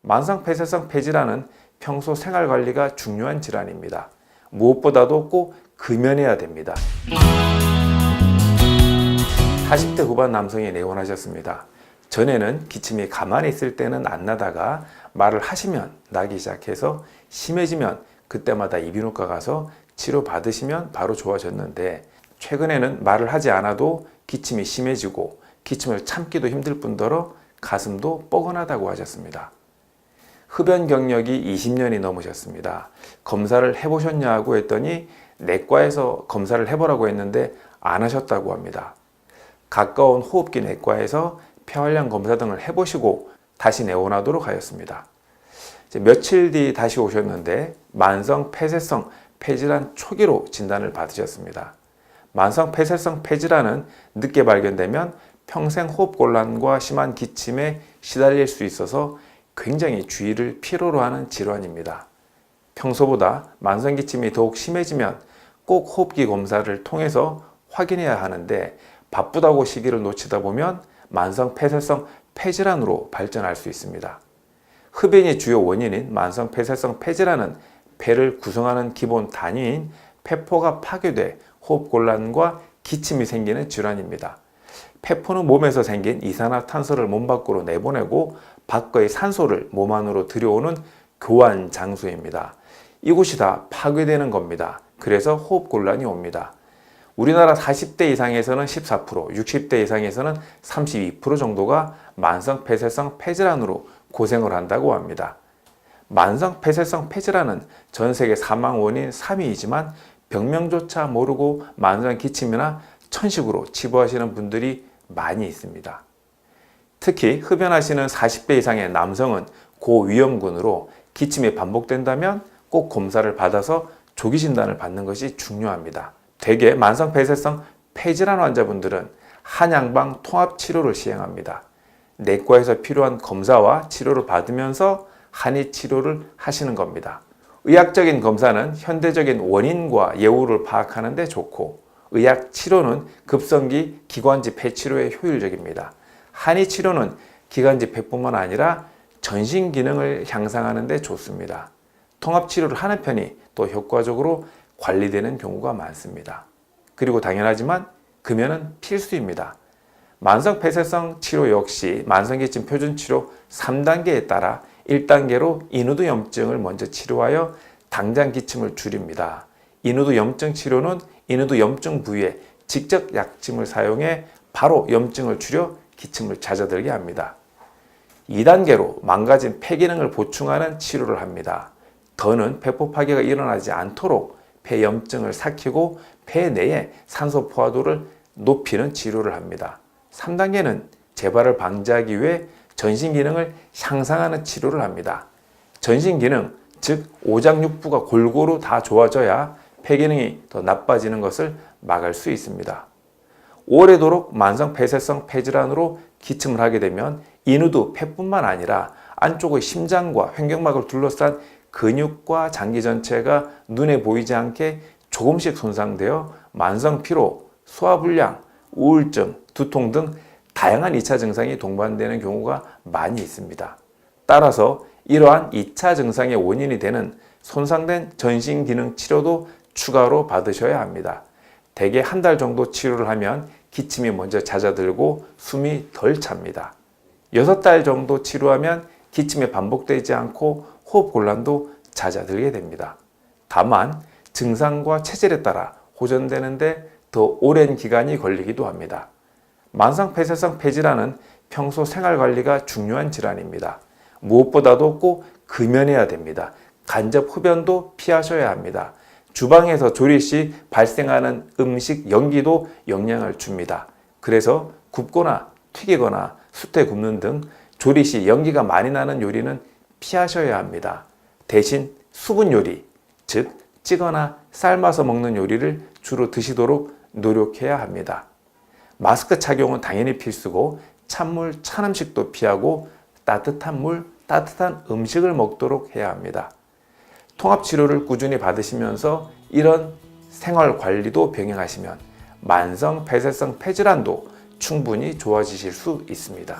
만성 폐쇄성 폐질환은 평소 생활 관리가 중요한 질환입니다. 무엇보다도 꼭 금연해야 됩니다. 40대 후반 남성이 내원하셨습니다. 전에는 기침이 가만히 있을 때는 안 나다가 말을 하시면 나기 시작해서 심해지면 그때마다 이비인후과 가서 치료 받으시면 바로 좋아졌는데, 최근에는 말을 하지 않아도 기침이 심해지고 기침을 참기도 힘들 뿐더러 가슴도 뻐근하다고 하셨습니다. 흡연 경력이 20년이 넘으셨습니다. 검사를 해보셨냐고 했더니 내과에서 검사를 해보라고 했는데 안 하셨다고 합니다. 가까운 호흡기 내과에서 폐활량 검사 등을 해보시고 다시 내원하도록 하였습니다. 며칠 뒤 다시 오셨는데 만성 폐쇄성 폐질환 초기로 진단을 받으셨습니다. 만성 폐쇄성 폐질환은 늦게 발견되면 평생 호흡곤란과 심한 기침에 시달릴 수 있어서 굉장히 주의를 필요로 하는 질환입니다. 평소보다 만성 기침이 더욱 심해지면 꼭 호흡기 검사를 통해서 확인해야 하는데, 바쁘다고 시기를 놓치다 보면 만성 폐쇄성 폐질환으로 발전할 수 있습니다. 흡연이 주요 원인인 만성 폐쇄성 폐질환은 폐를 구성하는 기본 단위인 폐포가 파괴돼 호흡곤란과 기침이 생기는 질환입니다. 폐포는 몸에서 생긴 이산화탄소를 몸 밖으로 내보내고 밖의 산소를 몸 안으로 들여오는 교환 장소입니다. 이곳이 다 파괴되는 겁니다. 그래서 호흡곤란이 옵니다. 우리나라 40대 이상에서는 14%, 60대 이상에서는 32% 정도가 만성 폐쇄성 폐질환으로 고생을 한다고 합니다. 만성 폐쇄성 폐질환은 전 세계 사망 원인 3위이지만 병명조차 모르고 만성 기침이나 천식으로 치부하시는 분들이 많이 있습니다. 특히 흡연하시는 40대 이상의 남성은 고위험군으로 기침이 반복된다면 꼭 검사를 받아서 조기 진단을 받는 것이 중요합니다. 대개 만성 폐쇄성 폐질환 환자분들은 한양방 통합치료를 시행합니다. 내과에서 필요한 검사와 치료를 받으면서 한의 치료를 하시는 겁니다. 의학적인 검사는 현대적인 원인과 예후를 파악하는 데 좋고, 의학 치료는 급성기 기관지 폐치료에 효율적입니다. 한의 치료는 기관지 폐뿐만 아니라 전신 기능을 향상하는 데 좋습니다. 통합 치료를 하는 편이 또 효과적으로 관리되는 경우가 많습니다. 그리고 당연하지만 금연은 필수입니다. 만성 폐쇄성 치료 역시 만성기침 표준치료 3단계에 따라 1단계로 인후두 염증을 먼저 치료하여 당장 기침을 줄입니다. 인후두 염증 치료는 인후두 염증 부위에 직접 약침을 사용해 바로 염증을 줄여 기침을 잦아들게 합니다. 2단계로 망가진 폐 기능을 보충하는 치료를 합니다. 더는 폐포 파괴가 일어나지 않도록 폐 염증을 삭히고 폐 내에 산소 포화도를 높이는 치료를 합니다. 3단계는 재발을 방지하기 위해 전신 기능을 향상하는 치료를 합니다. 전신 기능, 즉 오장육부가 골고루 다 좋아져야 폐 기능이 더 나빠지는 것을 막을 수 있습니다. 오래도록 만성 폐쇄성 폐질환으로 기침을 하게 되면 인후두 폐뿐만 아니라 안쪽의 심장과 횡격막을 둘러싼 근육과 장기 전체가 눈에 보이지 않게 조금씩 손상되어 만성 피로, 소화불량, 우울증, 두통 등 다양한 2차 증상이 동반되는 경우가 많이 있습니다. 따라서 이러한 2차 증상의 원인이 되는 손상된 전신 기능 치료도 추가로 받으셔야 합니다. 대개 한 달 정도 치료를 하면 기침이 먼저 잦아들고 숨이 덜 찹니다. 6달 정도 치료하면 기침이 반복되지 않고 호흡곤란도 잦아들게 됩니다. 다만 증상과 체질에 따라 호전되는데 더 오랜 기간이 걸리기도 합니다. 만성 폐쇄성 폐질환은 평소 생활 관리가 중요한 질환입니다. 무엇보다도 꼭 금연해야 됩니다. 간접 흡연도 피하셔야 합니다. 주방에서 조리 시 발생하는 음식 연기도 영향을 줍니다. 그래서 굽거나 튀기거나 숯에 굽는 등 조리 시 연기가 많이 나는 요리는 피하셔야 합니다. 대신 수분 요리, 즉 찌거나 삶아서 먹는 요리를 주로 드시도록 노력해야 합니다. 마스크 착용은 당연히 필수고 찬물, 찬 음식도 피하고 따뜻한 물, 따뜻한 음식을 먹도록 해야 합니다. 통합치료를 꾸준히 받으시면서 이런 생활 관리도 병행하시면 만성 폐쇄성 폐질환도 충분히 좋아지실 수 있습니다.